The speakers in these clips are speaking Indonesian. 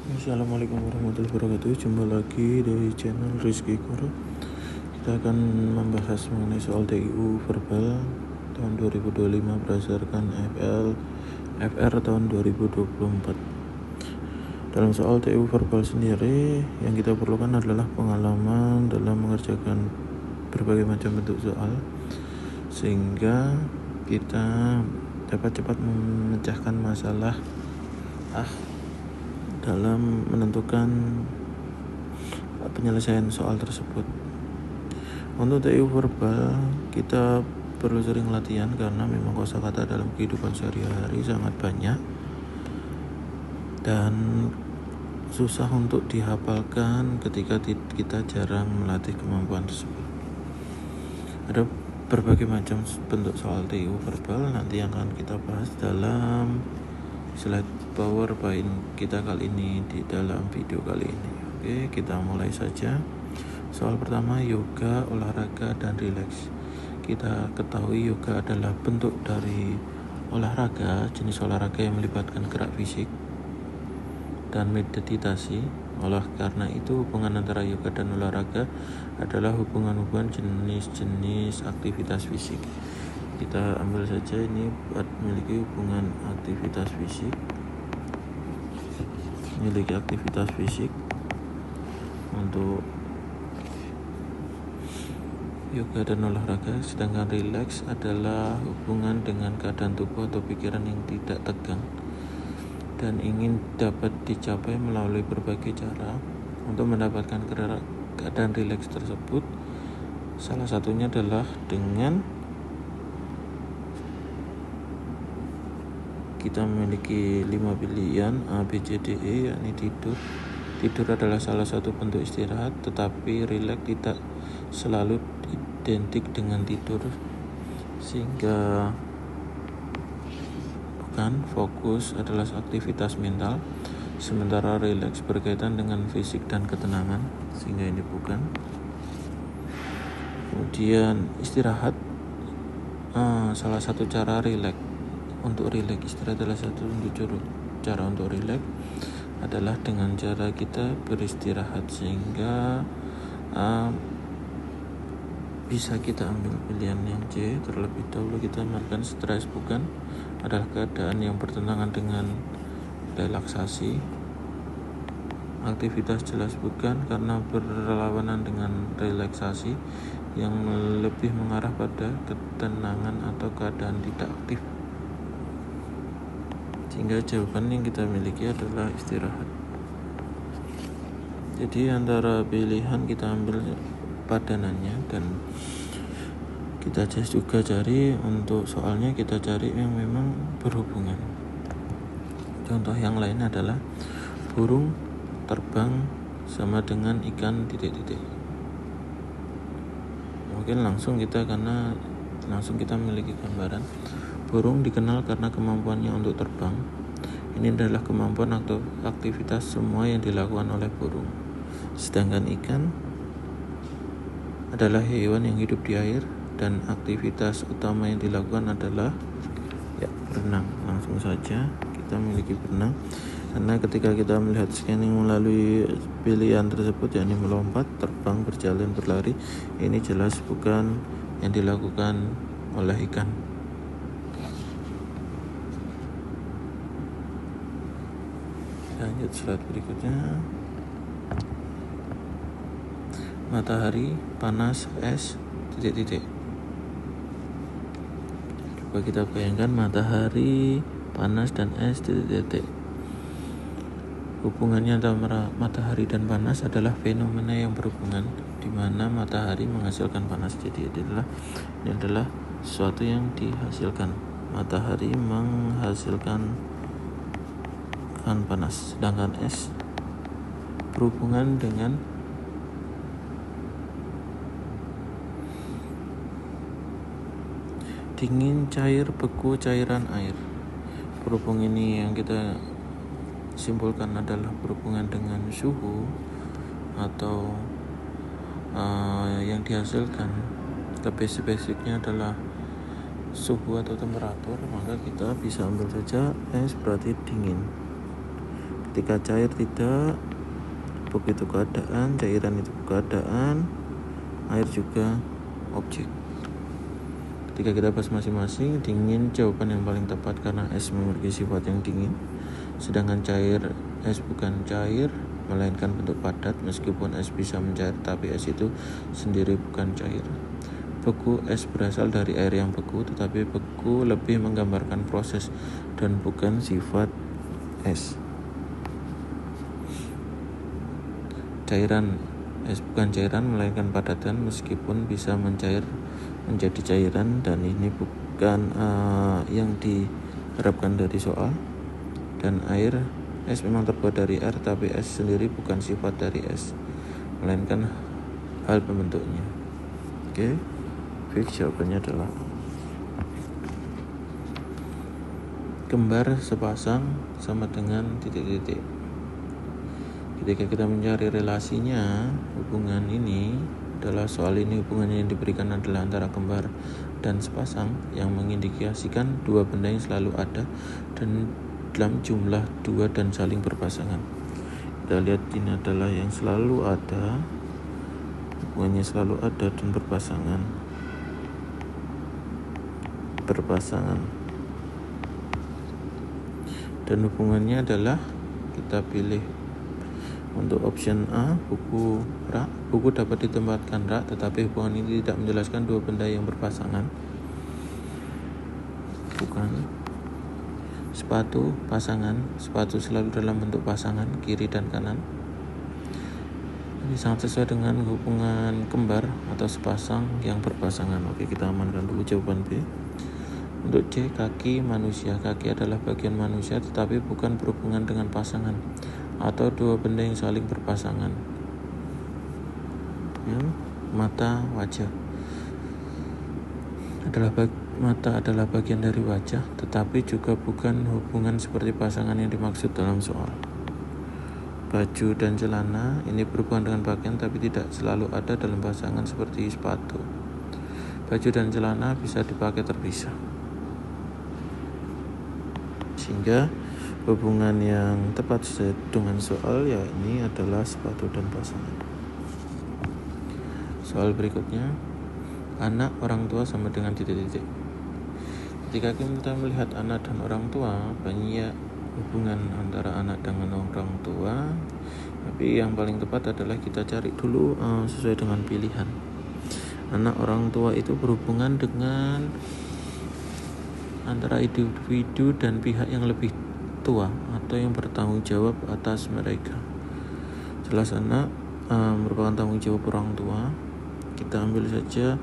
Assalamualaikum warahmatullahi wabarakatuh. Jumpa lagi dari channel Rizky Koro. Kita akan membahas mengenai soal TIU verbal tahun 2025 berdasarkan FR tahun 2024. Dalam soal TIU verbal sendiri, yang kita perlukan adalah pengalaman dalam mengerjakan berbagai macam bentuk soal, sehingga kita dapat cepat memecahkan masalah dalam menentukan penyelesaian soal tersebut. Untuk TIU verbal, kita perlu sering latihan karena memang kosakata dalam kehidupan sehari-hari sangat banyak dan susah untuk dihafalkan ketika kita jarang melatih kemampuan tersebut. Ada berbagai macam bentuk soal TIU verbal nanti yang akan kita bahas dalam slide PowerPoint kita kali ini di dalam video kali ini. Oke, kita mulai saja. Soal pertama, yoga, olahraga, dan rileks. Kita ketahui yoga adalah bentuk dari olahraga, jenis olahraga yang melibatkan gerak fisik dan meditasi. Karena itu hubungan antara yoga dan olahraga adalah hubungan jenis-jenis aktivitas fisik. Kita ambil saja ini memiliki hubungan aktivitas fisik untuk yoga dan olahraga, sedangkan rileks adalah hubungan dengan keadaan tubuh atau pikiran yang tidak tegang dan ingin dapat dicapai melalui berbagai cara. Untuk mendapatkan keadaan rileks tersebut, salah satunya adalah dengan kita memiliki 5 pilihan A, B, C, D, E, yakni tidur. Tidur adalah salah satu bentuk istirahat, tetapi rileks tidak selalu identik dengan tidur, sehingga bukan. Fokus adalah aktivitas mental, sementara rileks berkaitan dengan fisik dan ketenangan, sehingga ini bukan. Kemudian istirahat, salah satu cara rileks. Untuk rileks, istirahat adalah satu cara untuk rileks adalah dengan cara kita beristirahat, sehingga bisa kita ambil pilihan yang C. Terlebih dahulu kita markan stres bukan, adalah keadaan yang bertentangan dengan relaksasi. Aktivitas jelas bukan, karena berlawanan dengan relaksasi yang lebih mengarah pada ketenangan atau keadaan tidak aktif, sehingga jawaban yang kita miliki adalah istirahat. Jadi antara pilihan kita ambil padanannya, dan kita juga cari untuk soalnya, kita cari yang memang berhubungan. Contoh yang lain adalah burung terbang sama dengan ikan titik-titik. Mungkin langsung kita memiliki gambaran. Burung dikenal karena kemampuannya untuk terbang. Ini adalah kemampuan atau aktivitas semua yang dilakukan oleh burung. Sedangkan ikan adalah hewan yang hidup di air dan aktivitas utama yang dilakukan adalah berenang. Langsung saja kita memiliki berenang, karena ketika kita melihat scanning melalui pilihan tersebut, yakni melompat, terbang, berjalan, berlari, ini jelas bukan yang dilakukan oleh ikan. Lanjut slide berikutnya. Matahari, panas, es, titik-titik. Coba kita bayangkan matahari, panas, dan es, titik-titik. Hubungannya antara matahari dan panas adalah fenomena yang berhubungan, di mana matahari menghasilkan panas. Jadi ini adalah sesuatu yang dihasilkan. Matahari menghasilkan panas, sedangkan es berhubungan dengan dingin, cair, beku, cairan air. Berhubung ini yang kita simpulkan adalah berhubungan dengan suhu atau yang dihasilkan. Lebih spesifiknya adalah suhu atau temperatur, maka kita bisa ambil saja es berarti dingin. Ketika cair tidak, buku itu keadaan, cairan itu keadaan, air juga objek. Ketika kita bahas masing-masing, dingin jawaban yang paling tepat karena es memiliki sifat yang dingin, sedangkan cair, es bukan cair melainkan bentuk padat. Meskipun es bisa mencair, tapi es itu sendiri bukan cair. Beku, es berasal dari air yang beku, tetapi beku lebih menggambarkan proses dan bukan sifat es. Cairan, es bukan cairan melainkan padatan, meskipun bisa mencair menjadi cairan, dan ini bukan yang diharapkan dari soal. Dan air, es memang terbuat dari air, tapi es sendiri bukan sifat dari es, melainkan hal pembentuknya. Oke, fix jawabannya adalah kembar sepasang sama dengan titik-titik. Ketika kita mencari relasinya, hubungan ini adalah soal ini, hubungannya yang diberikan adalah antara kembar dan sepasang yang mengindikasikan dua benda yang selalu ada dan dalam jumlah dua dan saling berpasangan. Kita lihat ini adalah yang selalu ada, hubungannya selalu ada dan berpasangan. Dan hubungannya adalah, kita pilih untuk option A, buku rak. Buku dapat ditempatkan rak, tetapi hubungan ini tidak menjelaskan dua benda yang berpasangan. Bukan. Sepatu, pasangan. Sepatu selalu dalam bentuk pasangan, kiri dan kanan. Ini sangat sesuai dengan hubungan kembar atau sepasang yang berpasangan. Oke, kita amankan dulu jawaban B. Untuk C, kaki manusia. Kaki adalah bagian manusia, tetapi bukan berhubungan dengan pasangan atau dua benda yang saling berpasangan. Mata, wajah mata adalah bagian dari wajah, tetapi juga bukan hubungan seperti pasangan yang dimaksud dalam soal. Baju dan celana ini berhubungan dengan pakaian, tapi tidak selalu ada dalam pasangan seperti sepatu. Baju dan celana bisa dipakai terpisah, sehingga hubungan yang tepat dengan soal ya ini adalah sepatu dan pasangan. Soal berikutnya, anak, orang tua sama dengan titik-titik. Ketika kita melihat anak dan orang tua, banyak hubungan antara anak dengan orang tua, tapi yang paling tepat adalah kita cari dulu sesuai dengan pilihan. Anak, orang tua itu berhubungan dengan antara individu dan pihak yang lebih tua atau yang bertanggung jawab atas mereka. Jelas anak merupakan tanggung jawab orang tua. Kita ambil saja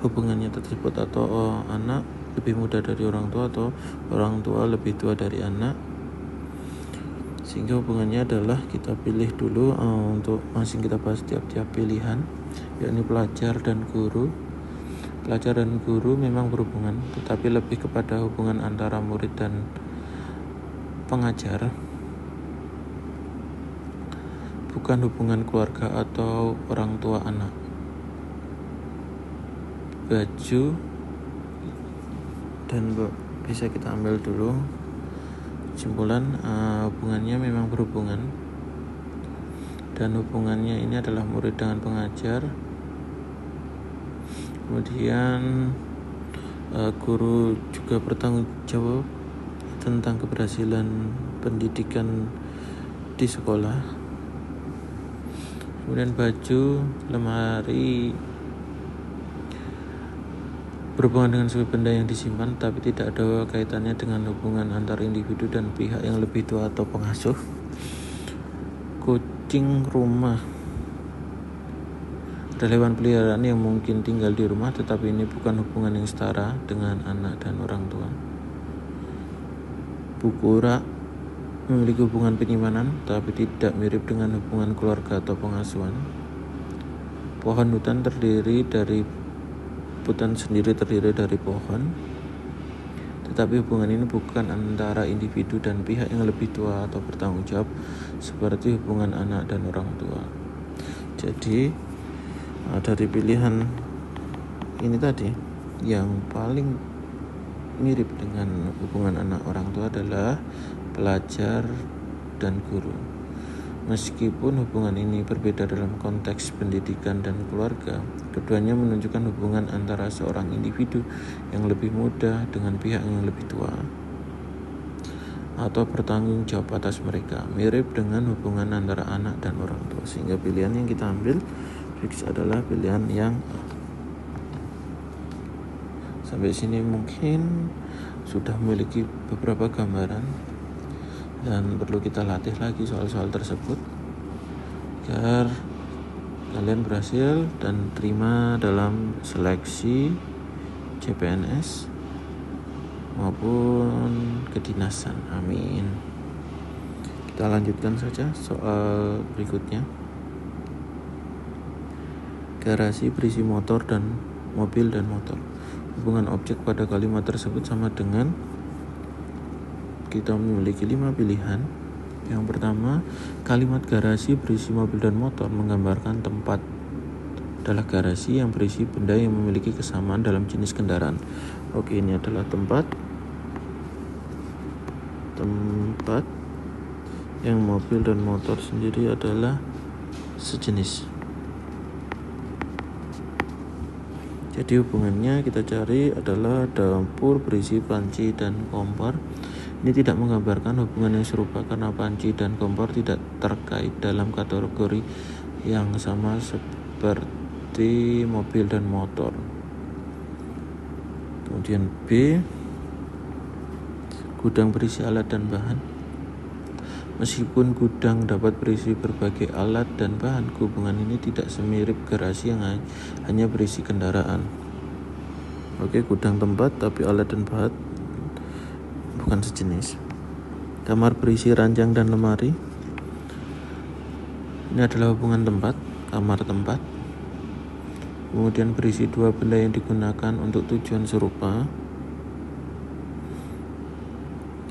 hubungannya tersebut, atau anak lebih muda dari orang tua atau orang tua lebih tua dari anak, sehingga hubungannya adalah kita pilih dulu untuk masing kita bahas tiap-tiap pilihan, yakni pelajar dan guru. Pelajar dan guru memang berhubungan, tetapi lebih kepada hubungan antara murid dan pengajar, bukan hubungan keluarga atau orang tua anak. Baju dan bisa kita ambil dulu kesimpulan, hubungannya memang berhubungan, dan hubungannya ini adalah murid dengan pengajar. Kemudian guru juga bertanggung jawab tentang keberhasilan pendidikan di sekolah. Kemudian baju, lemari berhubungan dengan sebuah benda yang disimpan, tapi tidak ada kaitannya dengan hubungan antar individu dan pihak yang lebih tua atau pengasuh. Kucing, rumah adalah hewan peliharaan yang mungkin tinggal di rumah, tetapi ini bukan hubungan yang setara dengan anak dan orang tua. Buku rak memiliki hubungan penyimpanan, tapi tidak mirip dengan hubungan keluarga atau pengasuhan. Pohon hutan sendiri terdiri dari pohon, tetapi hubungan ini bukan antara individu dan pihak yang lebih tua atau bertanggung jawab seperti hubungan anak dan orang tua. Jadi dari pilihan ini tadi, yang paling mirip dengan hubungan anak orang tua adalah pelajar dan guru. Meskipun hubungan ini berbeda dalam konteks pendidikan dan keluarga, keduanya menunjukkan hubungan antara seorang individu yang lebih muda dengan pihak yang lebih tua atau bertanggung jawab atas mereka, mirip dengan hubungan antara anak dan orang tua. Sehingga pilihan yang kita ambil fix adalah pilihan yang A. Sampai sini mungkin sudah memiliki beberapa gambaran dan perlu kita latih lagi soal-soal tersebut agar kalian berhasil dan terima dalam seleksi CPNS maupun kedinasan. Amin. Kita lanjutkan saja soal berikutnya. Garasi berisi motor dan mobil dan motor. Hubungan objek pada kalimat tersebut sama dengan kita memiliki 5 pilihan. Yang pertama, kalimat garasi berisi mobil dan motor menggambarkan tempat adalah garasi yang berisi benda yang memiliki kesamaan dalam jenis kendaraan. Oke, ini adalah tempat yang mobil dan motor sendiri adalah sejenis. Jadi hubungannya kita cari adalah dapur berisi panci dan kompor. Ini tidak menggambarkan hubungan yang serupa karena panci dan kompor tidak terkait dalam kategori yang sama seperti mobil dan motor. Kemudian B, gudang berisi alat dan bahan. Meskipun gudang dapat berisi berbagai alat dan bahan, hubungan ini tidak semirip garasi yang hanya berisi kendaraan. Oke, gudang tempat tapi alat dan bahan bukan sejenis. Kamar berisi ranjang dan lemari. Ini adalah hubungan tempat, kamar tempat. Kemudian berisi dua benda yang digunakan untuk tujuan serupa,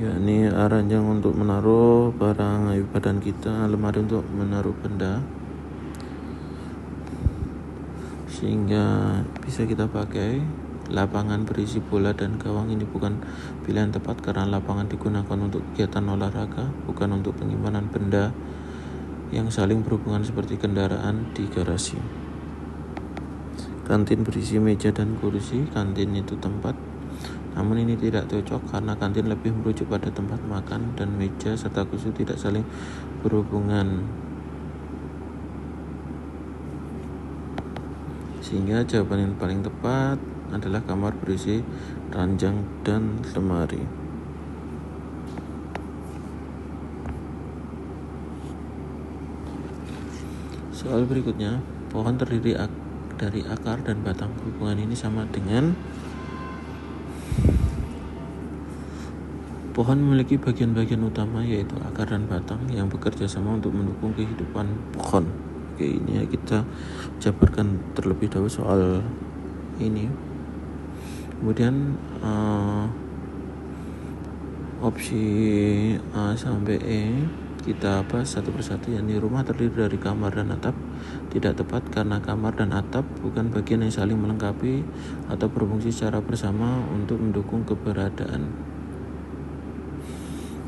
yakni ranjang untuk menaruh barang ibadah kita, lemari untuk menaruh benda, sehingga bisa kita pakai. Lapangan berisi bola dan gawang. Ini bukan pilihan tepat karena lapangan digunakan untuk kegiatan olahraga, bukan untuk penyimpanan benda yang saling berhubungan seperti kendaraan di garasi. Kantin berisi meja dan kursi. Kantin itu tempat, namun ini tidak cocok karena kantin lebih merujuk pada tempat makan dan meja serta kursi tidak saling berhubungan. Sehingga jawaban yang paling tepat adalah kamar berisi ranjang dan lemari. Soal berikutnya, pohon terdiri dari akar dan batang. Hubungan ini sama dengan pohon memiliki bagian-bagian utama yaitu akar dan batang yang bekerja sama untuk mendukung kehidupan pohon. Oke, ini kita jabarkan terlebih dahulu soal ini. Kemudian opsi A sampai E kita bahas satu persatu, yakni rumah terdiri dari kamar dan atap. Tidak tepat karena kamar dan atap bukan bagian yang saling melengkapi atau berfungsi secara bersama untuk mendukung keberadaan.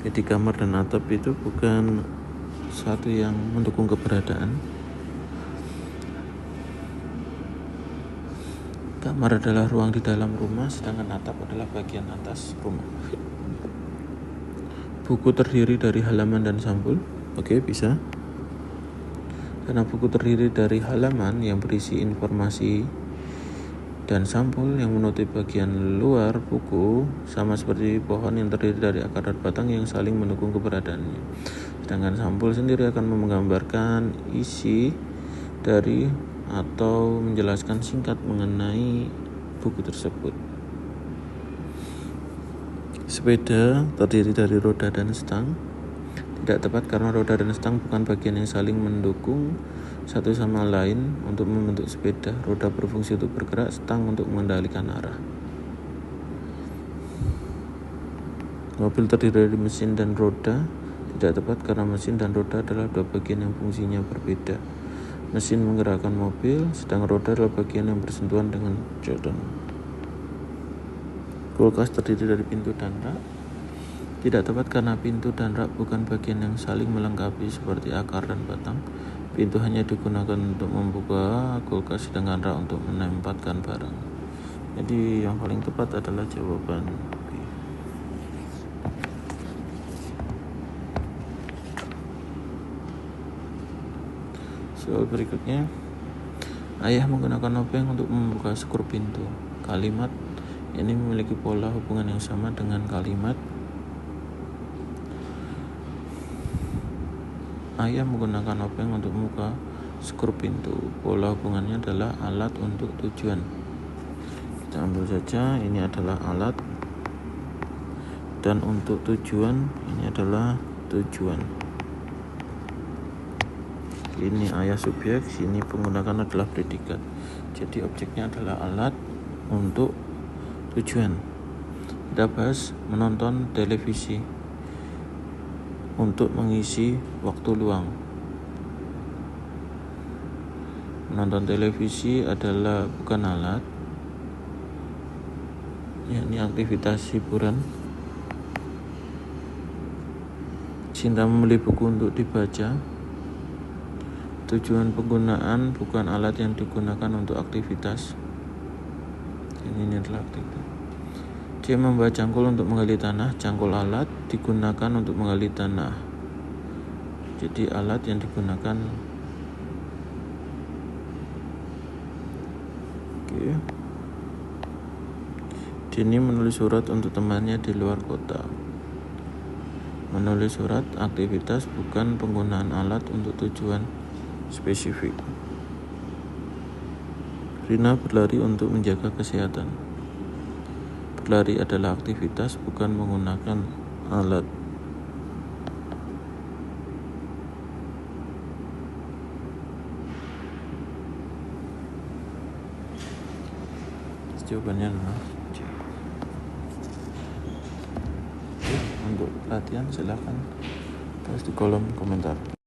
Jadi kamar dan atap itu bukan satu yang mendukung keberadaan. Kamar adalah ruang di dalam rumah, sedangkan atap adalah bagian atas rumah. Buku terdiri dari halaman dan sampul. Oke, bisa. Karena buku terdiri dari halaman yang berisi informasi dan sampul yang menutupi bagian luar buku, sama seperti pohon yang terdiri dari akar dan batang yang saling mendukung keberadaannya. Sedangkan sampul sendiri akan menggambarkan isi dari atau menjelaskan singkat mengenai buku tersebut. Sepeda terdiri dari roda dan stang. Tidak tepat karena roda dan stang bukan bagian yang saling mendukung satu sama lain untuk membentuk sepeda. Roda berfungsi untuk bergerak, stang untuk mengendalikan arah. Mobil terdiri dari mesin dan roda. Tidak tepat karena mesin dan roda adalah dua bagian yang fungsinya berbeda. Mesin menggerakkan mobil, sedang roda adalah bagian yang bersentuhan dengan jodan. Kulkas terdiri dari pintu dan rak. Tidak tepat karena pintu dan rak bukan bagian yang saling melengkapi seperti akar dan batang. Pintu hanya digunakan untuk membuka kulkas, sedangkan rak untuk menempatkan barang. Jadi yang paling tepat adalah jawaban B. Soal berikutnya, ayah menggunakan obeng untuk membuka skru pintu. Kalimat ini memiliki pola hubungan yang sama dengan kalimat ayah menggunakan obeng untuk membuka skru pintu. Pola hubungannya adalah alat untuk tujuan. Kita ambil saja, ini adalah alat, dan untuk tujuan ini adalah tujuan. Ini ayah subjek, sini penggunakan adalah predikat. Jadi objeknya adalah alat untuk tujuan. Kita bahas menonton televisi untuk mengisi waktu luang. Menonton televisi adalah bukan alat, yakni aktivitas hiburan. Cinta membeli buku untuk dibaca. Tujuan penggunaan bukan alat yang digunakan untuk aktivitas. Ini adalah aktivitas. C. Membawa cangkul untuk menggali tanah. Cangkul alat digunakan untuk menggali tanah. Jadi alat yang digunakan. Oke. Dini menulis surat untuk temannya di luar kota. Menulis surat aktivitas bukan penggunaan alat untuk tujuan spesifik. Rina berlari untuk menjaga kesehatan. Berlari adalah aktivitas bukan menggunakan alat. Jawabannya adalah C. Untuk latihan silahkan tulis di kolom komentar.